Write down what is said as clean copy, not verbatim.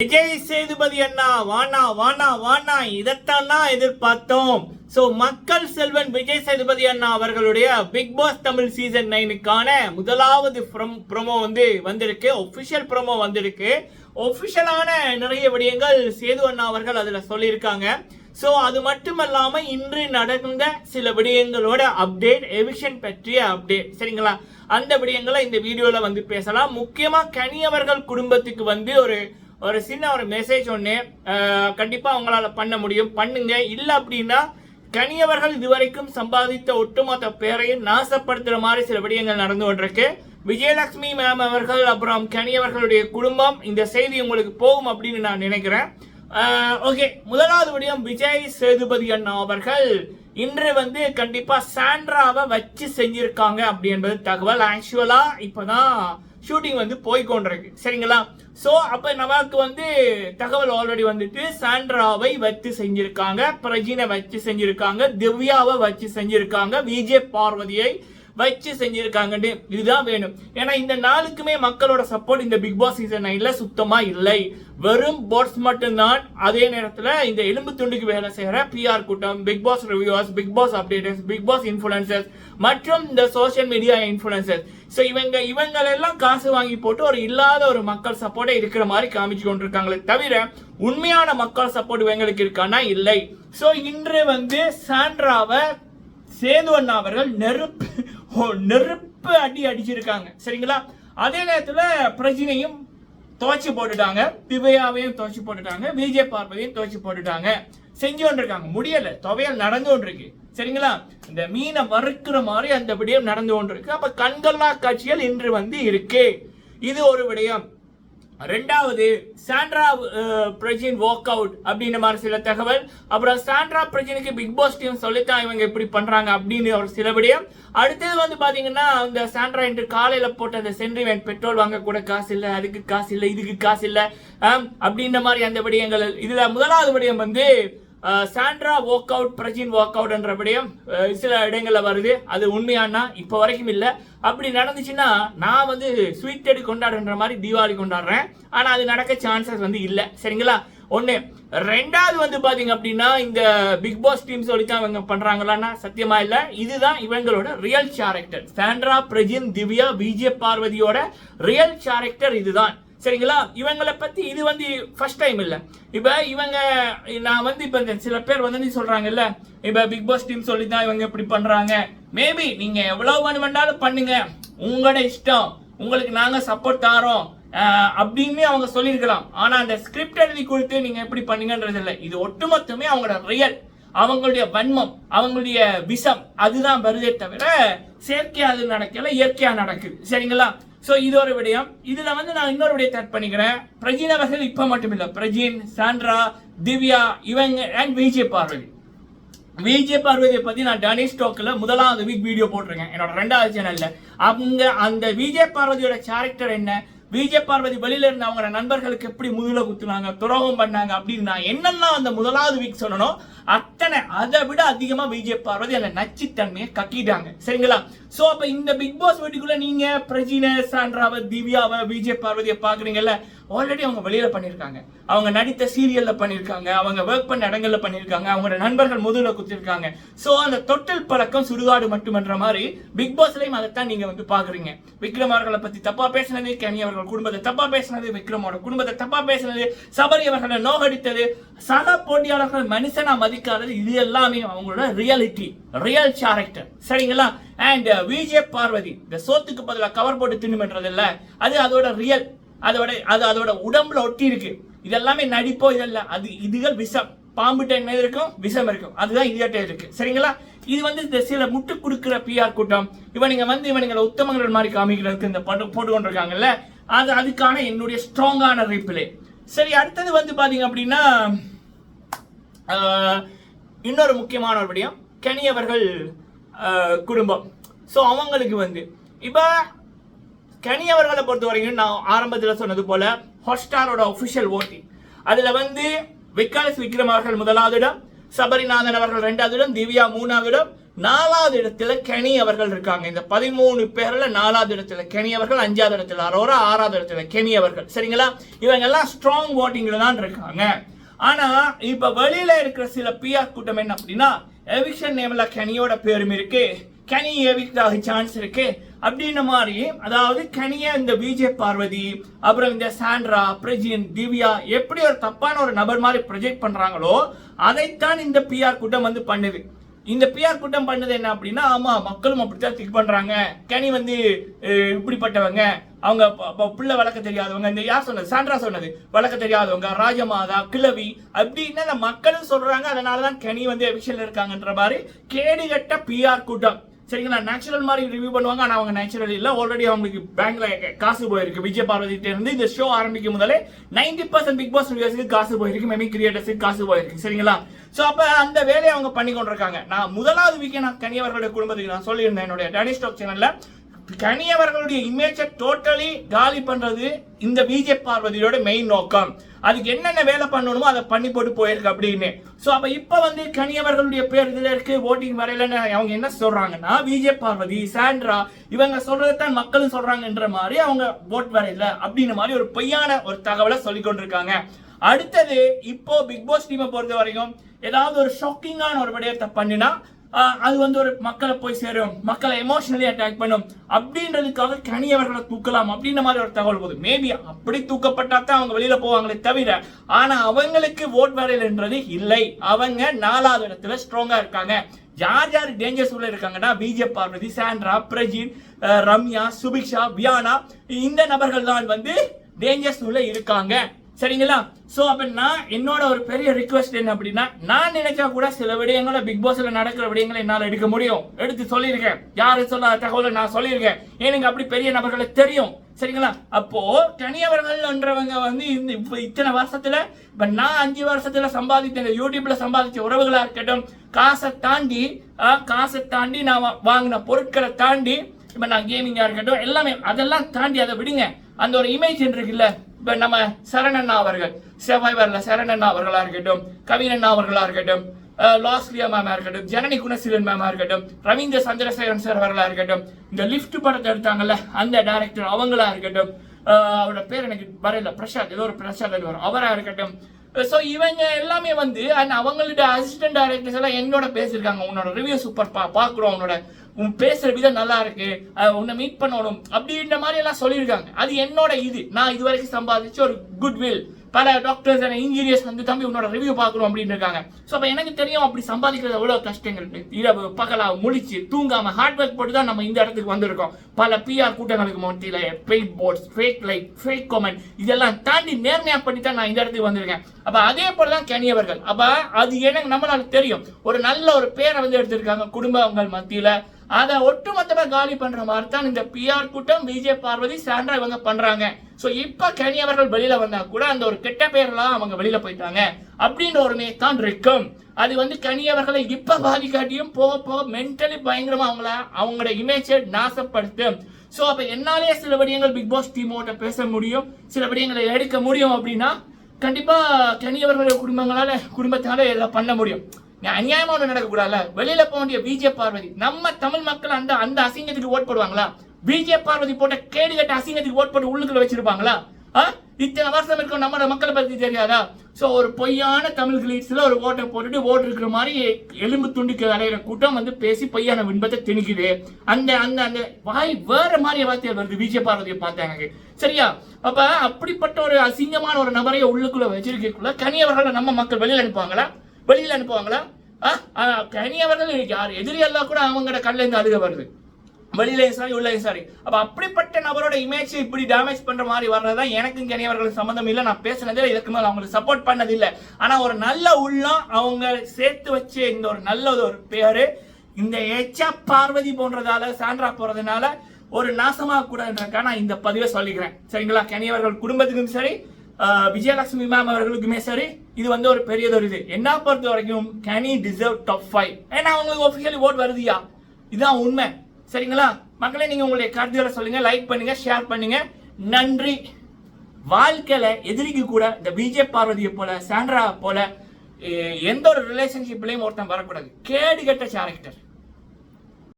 விஜய் சேதுபதி அண்ணா வானா வானா வானா இதைத்தான் எதிர்பார்த்தோம். சோ மக்கள் செல்வன் விஜய் சேதுபதி அண்ணா அவர்களுடைய பிக் பாஸ் தமிழ் சீசன் 9க்கான முதலாவது ப்ரோமோ வந்திருக்கு. ஒபிஷியல் ப்ரோமோ வந்திருக்கு. ஒபிஷியலான நிறைய விடயங்கள் சேது அண்ணா அவர்கள் அதுல சொல்லியிருக்காங்க. சோ அது மட்டுமல்லாம இன்று நடந்த சில விடயங்களோட அப்டேட், எவிக்ஷன் பற்றிய அப்டேட், சரிங்களா? அந்த விடயங்களை இந்த வீடியோல பேசலாம். முக்கியமா கனி அவர்கள் குடும்பத்துக்கு ஒரு சின்ன மெசேஜ் ஒன்று கண்டிப்பா அவங்களால பண்ண முடியும், பண்ணுங்க. இல்லை அப்படின்னா கனியவர்கள் இதுவரைக்கும் சம்பாதித்த ஒட்டுமொத்த பேரையும் நாசப்படுத்துற மாதிரி சில விடயங்கள் நடந்து கொண்டிருக்கு. விஜயலட்சுமி மேம் அவர்கள் அப்புறம் கனியவர்களுடைய குடும்பம் இந்த செய்தி உங்களுக்கு போகும் அப்படின்னு நான் நினைக்கிறேன். ஓகே, முதலாவது விடயம், விஜய் சேதுபதி அண்ணா அவர்கள் இன்று கண்டிப்பா சாண்ட்ராவை வச்சு செஞ்சிருக்காங்க அப்படி என்பது தகவல். ஆக்சுவலா இப்பதான் ஷூட்டிங் போய்கொண்டிருக்கு, சரிங்களா? சோ அப்ப நமக்கு தகவல் ஆல்ரெடி வந்துட்டு சாண்ட்ராவை வச்சு செஞ்சிருக்காங்க, பிரஜினை வச்சு செஞ்சிருக்காங்க, திவ்யாவை வச்சு செஞ்சிருக்காங்க, விஜய் பார்வதியை வச்சு செஞ்சிருக்காங்க. இதுதான் வேணும். ஏன்னா இந்த நாளுக்குமே மக்களோட சப்போர்ட் இந்த பிக் பாஸ் சீசன் 9ல சுத்தமா இல்லை. வெறும் போட்ஸ் மட்டும்தான். அதே நேரத்தில் இந்த எலும்பு துண்டுக்கு வேலை செய்யற பிஆர் கூட்டம், Bigg Boss reviewers, Bigg Boss updaters, Bigg Boss influencers மற்றும் இந்த சோசியல் மீடியா இன்ஃபுளுசர்ஸ். ஸோ இவங்களெல்லாம் காசு வாங்கி போட்டு ஒரு இல்லாத ஒரு மக்கள் சப்போர்ட்டை இருக்கிற மாதிரி காமிச்சு கொண்டிருக்காங்களே தவிர உண்மையான மக்கள் சப்போர்ட் இவங்களுக்கு இருக்கானா இல்லை. ஸோ இன்று சாண்ட்ராவை சேது அண்ணா அவர்கள் நெருப்பு அடிச்சிருக்காங்க, சரிங்களா? அதே நேரத்தில் பிரஜினையும் துவச்சி போட்டுட்டாங்க, திவ்யாவையும் துவச்சி போட்டுட்டாங்க, விஜய் பார்வதியும் துவச்சி போட்டுட்டாங்க. செஞ்சு கொண்டிருக்காங்க, முடியல, துவையல் நடந்து கொண்டிருக்கு, சரிங்களா? இந்த மீனை வறுக்கிற மாதிரி அந்த விடயம் நடந்து கொண்டிருக்கு. அப்ப கண்கொள்ளா காட்சிகள் இன்று இருக்கு. இது ஒரு விடயம். ரெண்டாவது, சாண்ட்ரா பிரஜின் வாக் அவுட் அப்படின்ற மாதிரி சில தகவல். அப்புறம் சாண்ட்ரா பிரஜினுக்கு பிக் பாஸ் டீம் சொல்லித்தான் இவங்க இப்படி பண்றாங்க அப்படின்னு ஒரு சில விடயம். அடுத்தது பாத்தீங்கன்னா இந்த சாண்ட்ரா இன்று காலையில போட்ட அந்த சென்ட்ரிவென்ட் பெட்ரோல் வாங்க கூட காசு இல்லை, அதுக்கு காசு இல்லை, இதுக்கு காசு இல்லை அப்படின்ற மாதிரி அந்த விடயங்கள். இதுல முதலாவது விடயம் Sandra walk out, Prajin walk out என்ற விடயம் சில இடங்கள்ல வருது. அது உண்மையானா இப்ப வரைக்கும் இல்ல. அப்படி நடந்துச்சுன்னா நான் ஸ்வீட் எடு கொண்டாடுன்ற மாதிரி தீபாவளி கொண்டாடுறேன். ஆனா அது நடக்க சான்சஸ் இல்ல, சரிங்களா? ஒண்ணு. ரெண்டாவது பாத்தீங்க அப்படின்னா இந்த பிக் பாஸ் டீம் சொல்லித்தான் இவங்க பண்றாங்களான்னா சத்தியமா இல்ல. இதுதான் இவங்களோட ரியல் கேரக்டர். சாண்ட்ரா, பிரஜின், திவ்யா, விஜய் பார்வதியோட ரியல் கேரக்டர் இதுதான், சரிங்களா? இவங்களை பத்தி இது ஃபர்ஸ்ட் டைம் இல்ல. இப்ப இவங்க நான் இப்ப சில பேர் சொல்றாங்கல்ல, இப்ப பிக் பாஸ் டீம் சொல்லிதான் இவங்க இப்படி பண்றாங்க. மேபி நீங்க எவ்வளவு வேண்டாலும் பண்ணுங்க, உங்களோட இஷ்டம், உங்களுக்கு நாங்க சப்போர்ட் தாரோம் அப்படின்னு அவங்க சொல்லியிருக்கலாம். ஆனா அந்த ஸ்கிரிப்ட் எழுதி கொடுத்து நீங்க எப்படி பண்ணுங்கன்றது இல்லை. இது ஒட்டுமொத்தமே அவங்களோட ரியல், அவங்களுடைய வன்மம், அவங்களுடைய விஷம், அதுதான் வருதே தவிர செயற்கையா அது நடக்கல, இயற்கையா நடக்குது, சரிங்களா? சோ இது ஒரு விடயம். இதுல நான் இன்னொரு விடயத்தை ஆட் பண்ணிக்கிறேன். பிரஜின் அவர்கள் இப்ப மட்டும் இல்ல, பிரஜின், சாண்ட்ரா, திவ்யா இவங்க அண்ட் விஜய் பார்வதி. விஜய் பார்வதியை பத்தி நான் டனி ஸ்டாக்ல முதலாவது வீடியோ போட்டிருக்கேன் என்னோட 2வது சேனல்ல. அந்த விஜய் பார்வதியோட கேரக்டர் என்ன, விஜய் பார்வதி வெளியில இருந்த அவங்க நண்பர்களுக்கு எப்படி முதுகுல குத்துனாங்க, துரோகம் பண்ணாங்க அப்படின்னு நான் என்னெல்லாம் அந்த முதலாவது வீக் சொல்லணும் அத்தனை, அதை விட அதிகமா விஜய் பார்வதி அந்த நச்சுத்தன்மையை கக்கிட்டாங்க, சரிங்களா? சோ அப்ப இந்த பிக் பாஸ் வீட்டுக்குள்ள நீங்க பிரஜினை, சாண்ட்ராவை, திவ்யாவை, விஜய் பார்வதியை பாக்குறீங்கல்ல, ஆல்ரெடி அவங்க வெளியில பண்ணிருக்காங்க, அவங்க நடித்த சீரியல்ல பண்ணிருக்காங்க, அவங்க ஒர்க் பண்ண இடங்கள்ல பண்ணிருக்காங்க, அவங்களோட நண்பர்கள் முதுகுல குத்திருக்காங்க. சோ அந்த தொட்டில் பழக்கம் சுடுகாடு மட்டுமன்ற மாதிரி பிக் பாஸ்லயும் அதைத்தான் நீங்க பாக்குறீங்க. விக்ரம் அவர்களை பத்தி தப்பா பேசினது, கனி அவர்கள் குடும்பத்தை தப்பா பேசினது, விக்ரமோட குடும்பத்தை தப்பா பேசினது, சபரி அவர்களை நோகடித்தது, சக போட்டியாளர்கள் மனுஷனா மதிக்காதது, இது எல்லாமே அவங்களோட ரியாலிட்டி, ரியல் கேரக்டர், சரிங்களா? அண்ட் விஜய் பார்வதி இந்த சோத்துக்கு பதிலாக கவர் போட்டு தின்னுமென்றது இல்ல, அது அதோட ரியல், அதோட உடம்புல ஒட்டி இருக்கு. இதெல்லாமே நடிப்போ இதெல்லாம், அது இதுகள் விஷம். பாம்புட்ட என்ன இருக்கும், விஷம் இருக்கும், அதுதான் இதுகிட்ட இருக்கு, சரிங்களா? இது இந்த சில முட்டு கொடுக்கிற பிஆர் கூட்டம், இவனுங்களை உத்தமங்கள் மாதிரி காமிக்கிறதுக்கு இந்த போட்டு கொண்டிருக்காங்கல்ல, அதுக்கான என்னுடைய ஸ்ட்ராங்கான ரிப்ளை. சரி, அடுத்தது பாத்தீங்க அப்படின்னா இன்னொரு முக்கியமான ஒரு விடயம், கனி அவர்கள் குடும்பம். ஸோ அவங்களுக்கு இப்ப கனி அவர்களை பொறுத்த வரைக்கும் நான் ஆரம்பத்தில் சொன்னது போல ஹாட்ஸ்டாரோட ஒபிஷியல் ஓட்டிங், அதுல விக்ரம் அவர்கள் முதலாவது இடம், சபரிநாதன் அவர்கள் 2வது இடம், திவ்யா 3வது இடம், 4வது இடத்துல கெனி அவர்கள் இருக்காங்க. இந்த 13 பேர்ல 4வது இடத்துல கெனி அவர்கள், 5வது இடத்துல அரோரா, 6வது இடத்துல கெனி அவர்கள். சரிங்களா? இவங்க எல்லாம் ஸ்ட்ராங் ஓட்டிங்ல தான் இருக்காங்க. ஆனா இப்ப வெளியில இருக்கிற சில பிஆர் கூட்டம் என்ன அப்படின்னா, எவிக்ஷன் நேம்ல கெனியோட பேரும் இருக்கு, கெனி எவிக்ட் ஆக சான்ஸ் இருக்கு அப்படின்ற மாதிரி. அதாவது கெனியா இந்த விஜய் பார்வதி, அப்புறம் இந்த சாண்ட்ரா, பிரஜின், திவ்யா எப்படி ஒரு தப்பான ஒரு நபர் மாதிரி ப்ரொஜெக்ட் பண்றாங்களோ அதைத்தான் இந்த பிஆர் கூட்டம் வந்து பண்ணுது. இந்த பிஆர் கூட்டம் பண்ணது என்ன அப்படின்னா, ஆமா மக்களும் அப்படித்தான் திங்க் பண்றாங்க, கனி வந்து இப்படிப்பட்டவங்க, அவங்க பிள்ளை வளர்க்க தெரியாதவங்க, இந்த யார் சொன்னது, சாண்ட்ரா சொன்னது, வளர்க்க தெரியாதவங்க, ராஜமாதா, கிழவி அப்படின்னு மக்களும் சொல்றாங்க. அதனாலதான் கனி வந்து எவிக்ஷன்ல இருக்காங்கன்ற மாதிரி கேடுகட்ட பிஆர் கூட்டம். சரிங்களா? நேச்சுரல் மாதிரி ரிவ்யூ பண்ணுவாங்க, ஆனா அவங்க நேச்சுரல் இல்ல. ஆல்ரெடி அவங்களுக்கு பேங்க்ல காசு போயிருக்கு. விஜய் பார்வதிட்ட இருந்து இந்த ஷோ ஆரம்பிக்கும் முதலே 90% பிக் பாஸ் ரிவ்யூஸ்க்கு காசு போயிருக்கு, மேபி கிரியேட்டர்ஸ்க்கு காசு போயிருக்கு. சரிங்களா? சோ அப்ப அந்த வேலையை அவங்க பண்ணி கொண்டிருக்காங்க. நான் முதலாவது வீக்கே நான் கனி அவர்களுடைய குடும்பத்துக்கு நான் சொல்லியிருந்தேன் என்னுடைய டேனி ஸ்டாக் சேனல்ல, கனி அவர்களுடைய இமேஜை டோட்டலி காலி பண்றது இந்த விஜய் பார்வதியோட மெயின் நோக்கம். அதுக்கு என்னென்ன வேலை பண்ணணுமோ அதை பண்ணி போட்டு போயிருக்கு அப்படின்னு. சோ அப்ப இப்ப வந்து கனி அவர்களுடைய பேர் இதுல இருக்கு, ஓட்டிங் வரையில அவங்க என்ன சொல்றாங்கன்னா, விஜய் பார்வதி, சாண்ட்ரா இவங்க சொல்றதான் மக்களும் சொல்றாங்கன்ற மாதிரி அவங்க ஓட் வரையில அப்படின்ற மாதிரி ஒரு பொய்யான ஒரு தகவலை சொல்லி கொண்டிருக்காங்க. அடுத்தது இப்போ பிக் பாஸ் டீமை பொறுத்த வரைக்கும் ஏதாவது ஒரு ஷாக்கிங்கான ஒரு விடயத்தை பண்ணினா அது வந்து ஒரு மக்களை போய் சேரும், மக்களை எமோஷனலி அட்டாக் பண்ணும் அப்படின்றதுக்காக கனி அவர்களை தூக்கலாம் அப்படின்ற மாதிரி ஒரு தகவல் போகுது. மேபி அப்படி தூக்கப்பட்டா தான் அவங்க வெளியில போவாங்களே தவிர, ஆனா அவங்களுக்கு ஓட் வரையல்ன்றது இல்லை. அவங்க 4வது இடத்துல ஸ்ட்ராங்கா இருக்காங்க. யார் யார் டேஞ்சர்ஸ் உள்ள இருக்காங்கன்னா, விஜய் பார்வதி, சாண்ட்ரா, பிரஜின், ரம்யா, சுபிக்ஷா, வியானா இந்த நபர்கள் தான் வந்து டேஞ்சர்ஸ் உள்ள இருக்காங்க. சரிங்களா? சோ அப்ப நான் என்னோட ஒரு பெரிய ரிக்வெஸ்ட் என்ன அப்படின்னா, நான் நினைச்சா கூட சில விடயங்களை பிக் பாஸ்ல நடக்கிற விடயங்களை என்னால எடுக்க முடியும், எடுத்து சொல்லியிருக்கேன். யாரு சொல்ல தகவலை நான் சொல்லியிருக்கேன், எனக்கு அப்படி பெரிய நபர்களை தெரியும். சரிங்களா? அப்போ தனியவர்கள்ன்றவங்க வந்து இத்தனை வருஷத்துல, இப்ப நான் 5 வருஷத்துல சம்பாதித்த யூடியூப்ல சம்பாதிச்ச உறவுகளா இருக்கட்டும், காசை தாண்டி நான் வாங்கின பொருட்களை தாண்டி, இப்ப நான் கேமிங்கா இருக்கட்டும், எல்லாமே அதெல்லாம் தாண்டி அதை விடுங்க. அந்த ஒரு இமேஜ் இருக்குல்ல, இப்ப நம்ம சரணண்ணா அவர்கள், சர்வைவர்ல சரணண்ணா அவர்களா இருக்கட்டும், கவினண்ணா அவர்களா இருக்கட்டும், லாஸ்லியா மேமா இருக்கட்டும், ஜனனி குணசீலன் மேமா இருக்கட்டும், ரவீந்திர சந்திரசேகரன் சார் அவர்களா இருக்கட்டும், இந்த லிஃப்ட் படத்தை எடுத்தாங்கல்ல அந்த டைரக்டர் அவங்களா இருக்கட்டும், அவரோட பேர் எனக்கு வரையில, பிரசாத், ஏதோ ஒரு பிரசாத் வரும், அவரா இருக்கட்டும். சோ இவங்க எல்லாமே வந்து அவங்களோட அசிஸ்டன்ட் டைரக்டர்ஸ் எல்லாம் என்னோட பேசியிருக்காங்க, உன்னோட ரிவ்யூ சூப்பர் பாக்குறோம், உன்னோட உன் பேசுற விதம் நல்லா இருக்கு, உன்னை மீட் பண்ணணும் அப்படின்ற மாதிரி எல்லாம் சொல்லியிருக்காங்க. அது என்னோட நான் இது வரைக்கும் சம்பாதிச்ச ஒரு குட்வில். பல டாக்டர்ஸ் அண்ட் இன்ஜினியர்ஸ் வந்து தம்பி உன்னோட ரிவ்யூ பார்க்கணும் அப்படின்னு இருக்காங்க. ஸோ அப்போ எனக்கு தெரியும் அப்படி சம்பாதிக்கிறது எவ்வளோ கஷ்டங்கள், இரவு பகலா முழிச்சு தூங்காம ஹார்ட் ஒர்க் போட்டு தான் நம்ம இந்த இடத்துக்கு வந்திருக்கோம். பல பிஆர் கூட்டங்களுக்கு மத்தியில் ஃபேக் போர்ட்ஸ், ஃபேக் லைக், ஃபேக் கமெண்ட் இதெல்லாம் தாண்டி நேர்மையாக பண்ணி தான் நான் இந்த இடத்துக்கு வந்திருக்கேன். அப்போ அதே போல தான் கனி அவர்கள். அப்போ அது எனக்கு நம்மளால தெரியும், ஒரு நல்ல ஒரு பேரை வந்து எடுத்திருக்காங்க குடும்பங்கள் மத்தியில். அதை ஒட்டுமொத்தமாக காலி பண்ற மாதிரி தான் இந்த பிஆர் கூட்டம், விஜய் பார்வதி, சாண்ட்ரா இவங்க பண்றாங்க. சோ இப்ப கனி அவர்கள் வெளியில வந்தா கூட அந்த ஒரு கெட்ட பேர்லாம் அவங்க வெளியில போயிட்டாங்க அப்படின்ற ஒரு தான் இருக்கும். அது வந்து கனி அவர்களை இப்ப பாதிக்காட்டியும் போக போக மென்டலி பயங்கரமா அவங்களோட இமேஜை நாசப்படுத்தும். சோ அப்ப என்னாலே சில விடயங்கள் பிக் பாஸ் டீமோட பேச முடியும், சில விடயங்களை எடுக்க முடியும் அப்படின்னா கண்டிப்பா கனி அவர்களுடைய குடும்பத்தால எல்லாம் பண்ண முடியும். அநியாயமா ஒண்ணு நடக்கக்கூடாதுல. வெளியில போக வேண்டிய விஜய் பார்வதி, நம்ம தமிழ் மக்கள் அந்த அசிங்கத்துக்கு ஓட் போடுவாங்களா? விஜய் பார்வதி போட்ட கேடுகட்ட அசிங்கத்துக்கு ஓட் போட்டு உள்ளுக்குள்ள வச்சிருப்பாங்களா? இத்தனை வருஷம் இருக்கும் நம்ம மக்களை பத்தி தெரியாதா? சோ ஒரு பொய்யான தமிழ் கிளீட்ஸ்ல ஒரு ஓட்டை போட்டுட்டு ஓட்டு இருக்கிற மாதிரி எலும்பு துண்டிக்கு அலையிற கூட்டம் வந்து பேசி பொய்யான விண்பத்தை திணிக்குது. அந்த அந்த அந்த வாய் வேற மாதிரி வார்த்தைகள் வருது விஜய் பார்வதியை பார்த்தாங்க. சரியா? அப்ப அப்படிப்பட்ட ஒரு அசிங்கமான ஒரு நபரைய உள்ளுக்குள்ள வச்சிருக்கக்குள்ள கனி அவர்களை நம்ம மக்கள் வெளியில அனுப்புவாங்களா? கனி அவர்கள் யார் எதிரியெல்லாம் கூட அவங்களோட கல்ல இருந்து அழுக வருது, வெளியிலையும் சாரி உள்ளே சாரி. அப்ப அப்படிப்பட்ட நபரோட இமேஜ் இப்படி டேமேஜ் பண்ற மாதிரி வர்றதுதான் எனக்கும் கனி அவர்களுக்கு சம்பந்தம் இல்லை. நான் பேசினதே இதுக்கு மேல அவங்களுக்கு சப்போர்ட் பண்ணது இல்லை. ஆனா ஒரு நல்ல உள்ளம் அவங்க சேர்த்து வச்சு இந்த ஒரு நல்ல ஒரு பேரு இந்த எச்சா பார்வதி போன்றதால, சாண்ட்ரா போறதுனால ஒரு நாசமாக கூடாதுன்றதுக்காக நான் இந்த பதிவை சொல்லிக்கிறேன். சரிங்களா? கனி அவர்கள் குடும்பத்துக்கும் சரி, விஜயலட்சுமி மேம் அவர்களுக்குமே சரி, இது வந்து ஒரு பெரியதொரு இது. என்ன பொறுத்த வரைக்கும் கனி டிசர்வ் டாப் 5. ஏன்னா அவங்களுக்கு ஒபிஷியலி ஓட் வருதுயா, இதுதான் உண்மை. சரிங்களா? மக்களே, நீங்க உங்களுடைய கருத்துக்களை சொல்லுங்க, லைக் பண்ணுங்க, ஷேர் பண்ணுங்க. நன்றி. வாழ்க்கையில எதிரிக்கு கூட இந்த விஜய் பார்வதியை போல, சாண்ட்ரா போல எந்த ஒரு ரிலேஷன்ஷிப்லயும் ஒருத்தன் வரக்கூடாது. கேடுகட்ட கேரக்டர்.